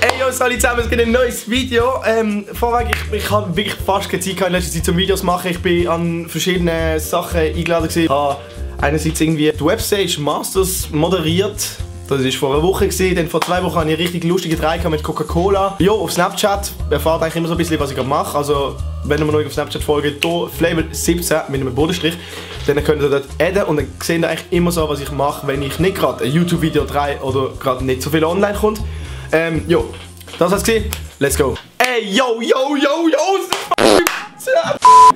Hey yo, salut zusammen, es gibt ein neues Video. Vorweg, ich habe wirklich fast keine Zeit in letzter Zeit zum Videos machen. Ich bin an verschiedene Sachen eingeladen gewesen. Ich habe einerseits irgendwie die Webstage Masters moderiert. Das war vor einer Woche gewesen. Dann vor 2 Wochen hatte ich richtig lustige Dreh mit Coca-Cola. Jo, auf Snapchat erfahrt eigentlich immer so ein bisschen, was ich gerade mache. Also, wenn ihr mir noch auf Snapchat folgt, hier Flavor17 mit einem Bodenstrich, dann könnt ihr dort adden und dann seht ihr eigentlich immer so, was ich mache, wenn ich nicht gerade ein YouTube-Video drehe oder gerade nicht so viel online kommt. Jo, das war's gewesen. Let's go. Ey, yo!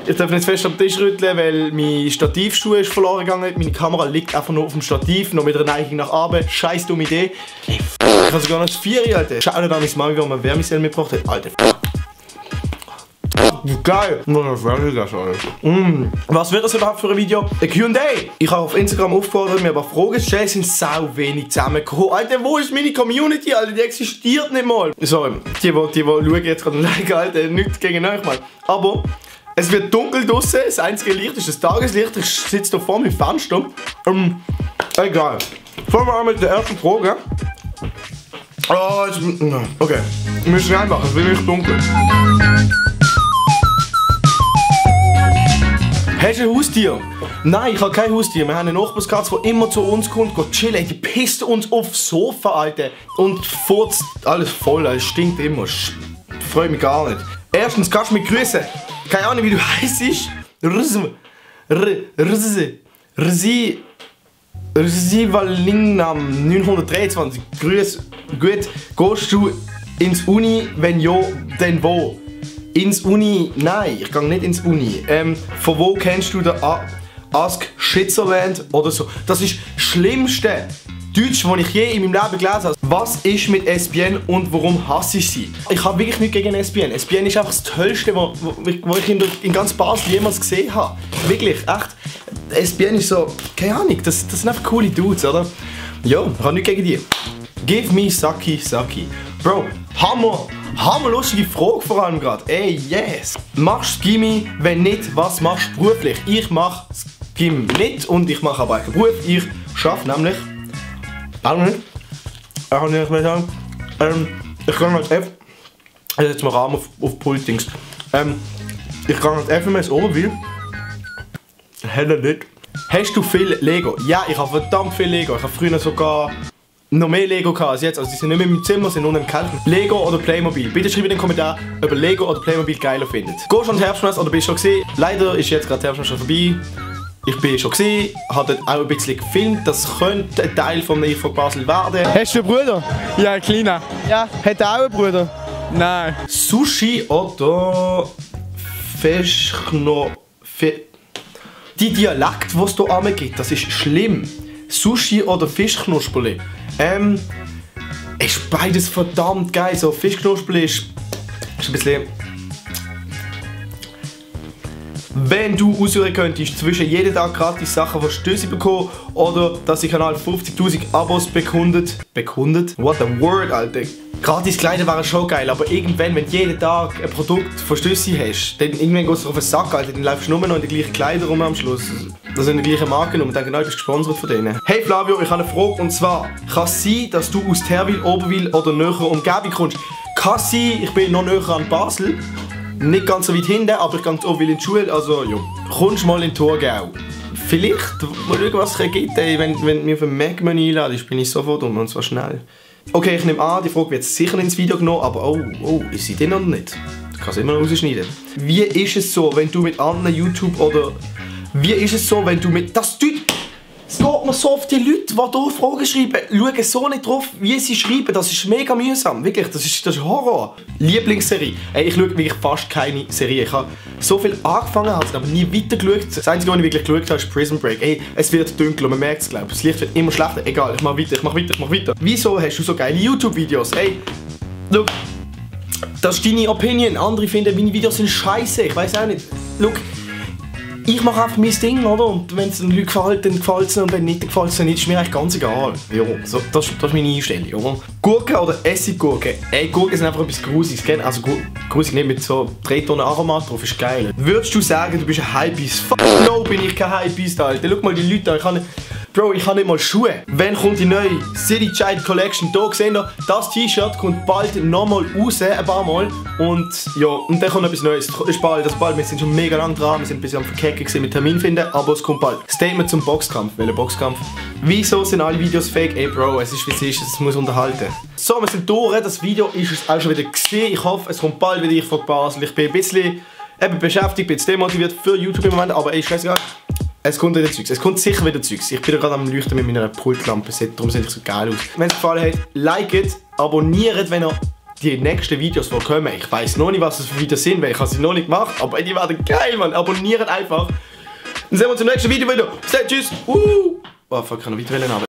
Ich darf nicht fest am Tisch rütteln, weil mein Stativschuh ist verloren gegangen. Meine Kamera liegt einfach nur auf dem Stativ, noch mit einer Neigung nach oben. Scheiß dumme Idee. Ich habe sogar noch das 4, Alter. Schau nicht an meine Mami, wie man Wärmesell mitgebracht hat. Alter. Geil! Was wird das überhaupt für ein Video? Ein Q&A! Ich habe auf Instagram aufgefordert, mir aber Fragen zu stellen, sind sau wenig zusammengekommen. Alter, wo ist meine Community? Alter, die existiert nicht mal. Sorry, die schauen jetzt gerade like, Alter, nichts gegen euch mal. Aber es wird dunkel draussen, das einzige Licht ist das Tageslicht. Ich sitze hier vor meinem Fenster. Egal. Fangen wir an mit der ersten Frage. Oh, okay. Wir müssen reinmachen, es wird nicht dunkel. Hast du ein Haustier? Nein, ich habe kein Haustier. Wir haben eine Nachbarskatze, die immer zu uns kommt, geht chillen. Die pisst uns aufs Sofa, Alter. Und furzt alles voll, es stinkt immer. Freut mich gar nicht. Erstens, kannst du mich grüßen? Keine Ahnung, wie du heisst. Resivalingnam 923. Grüß. Gut. Gehst du ins Uni? Wenn ja, dann wo? Ins Uni? Nein, ich gehe nicht ins Uni. Von wo kennst du den Ask Switzerland oder so? Das ist das schlimmste Deutsch, das ich je in meinem Leben gelesen habe. Was ist mit SBN und warum hasse ich sie? Ich habe wirklich nichts gegen SBN. SBN ist einfach das Tollste, was ich in ganz Basel jemals gesehen habe. Wirklich, echt. SBN ist so, keine Ahnung, das sind einfach coole Dudes, oder? Ja, ich habe nichts gegen die. Give me Saki. Bro, Hammer lustige Frage vor allem gerade. Ey, yes. Machst du Gimmi? Wenn nicht, was machst du beruflich? Ich mache Gimmi nicht und ich mache aber einen Beruf. Ich arbeite nämlich. Ich kann nicht mehr sagen. Ich kann als F. Also jetzt mal Rahmen auf Pultings. Ich kann als FMS Oberwil. Hätte nicht. Hast du viel Lego? Ja, ich habe verdammt viel Lego. Ich habe früher sogar noch mehr Lego als jetzt, also die sind nicht mehr in meinem Zimmer, sind nur im Keller. Lego oder Playmobil? Bitte schreibt in den Kommentaren, ob ihr Lego oder Playmobil geiler findet. Gehst du an die Herbstmesse oder bist du schon gesehen? Leider ist jetzt gerade die Herbstmesse schon vorbei. Ich bin schon gesehen, habe dort auch ein bisschen gefilmt, das könnte ein Teil von Ich von Basel werden. Hast du einen Bruder? Ja, ein kleiner. Ja. Hat er auch einen Bruder? Nein. Sushi oder Fischknochen? Die Dialekt, die es hier am gibt, das ist schlimm. Sushi oder Fischknusperli? Ist beides verdammt geil. So Fischknusperli ist ein bisschen. Wenn du aussuchen könntest zwischen jeden Tag gratis Sachen von Stößi bekommen oder dass ich Kanal 50.000 Abos bekundet. What a word, Alter. Gratis Kleider wären schon geil, aber irgendwann, wenn du jeden Tag ein Produkt von Stößi hast, dann irgendwann gehst du auf den Sack, Alter, dann läufst du nur noch in den gleichen Kleidern rum am Schluss. Das sind die gleichen Marken und dann genau bist du gesponsert von denen. Hey Flavio, ich habe eine Frage und zwar, kann es sein, dass du aus Terwil, Oberwil oder näher Umgebung kommst? Kann sein, ich bin noch näher an Basel. Nicht ganz so weit hinten, aber ich gehe zu Oberwil in die Schule, also ja. Kommst mal in Thurgau? Vielleicht, mal schauen, was es gibt, ey. Wenn du mich auf ein Mac-Menü einladest, bin ich sofort um und zwar schnell. Okay, ich nehme an, die Frage wird sicher ins Video genommen, aber oh, ist sie denn noch nicht? Ich kann es immer noch rausschneiden. Wie ist es so, wenn du mit anderen YouTube oder... Wie ist es so, wenn du mit... Es geht mir so auf die Leute, die hier Fragen schreiben, schauen so nicht drauf, wie sie schreiben. Das ist mega mühsam. Wirklich, das ist Horror. Lieblingsserie. Ey, ich schaue wirklich fast keine Serie. Ich habe so viel angefangen, habe es aber nie weitergeschaut. Das Einzige, was ich wirklich geschaut habe, ist Prison Break. Ey, es wird dunkler, man merkt es, glaube ich. Das Licht wird immer schlechter. Egal, ich mache weiter. Wieso hast du so geile YouTube-Videos? Ey, schau, das ist deine Opinion. Andere finden, meine Videos sind scheiße. Ich weiß auch nicht. Schau, ich mache einfach mein Ding, oder? Und wenn es den Leuten gefällt, dann gefällt es und wenn nicht, dann gefällt es nicht. Ist mir eigentlich ganz egal. Ja, so, das ist meine Einstellung, oder? Gurken oder Essiggurken? Ey, Gurken sind einfach etwas Grusiges, gell? Also grusig nicht mit so 3 Tonnen Aromat drauf, ist geil. Würdest du sagen, du bist ein Hypebeast? Fuck no, bin ich kein Hypebeast, Alter. Schau mal die Leute an, Bro, ich habe nicht mal Schuhe. Wann kommt die neue City Child Collection? Hier seht ihr, das T-Shirt kommt bald nochmal raus, ein paar Mal. Und ja, und dann kommt etwas Neues. Das ist bald. Wir sind schon mega lang dran. Wir sind ein bisschen am Verkecken mit Termin finden, aber es kommt bald. Statement zum Boxkampf. Welcher Boxkampf? Wieso sind alle Videos fake? Ey Bro, es ist wie es ist, es muss unterhalten. So, wir sind durch. Das Video ist es auch schon wieder gesehen. Ich hoffe, es kommt bald wieder. Ich von Basel. Ich bin ein bisschen beschäftigt, bin jetzt demotiviert für YouTube im Moment, aber ey, scheißegal. Es kommt wieder Zeugs. Es kommt sicher wieder Zeugs. Ich bin ja gerade am Leuchten mit meiner Pultlampe. Darum sieht ich so geil aus. Wenn es gefallen hat, liket, abonniert, wenn ihr die nächsten Videos kommen. Ich weiß noch nicht, was das für Videos sind, weil ich habe sie noch nicht gemacht. Aber die werden geil, Mann. Abonniert einfach. Dann sehen wir uns im nächsten Bis dann, tschüss. Oh, fuck, ich kann noch weiter wählen.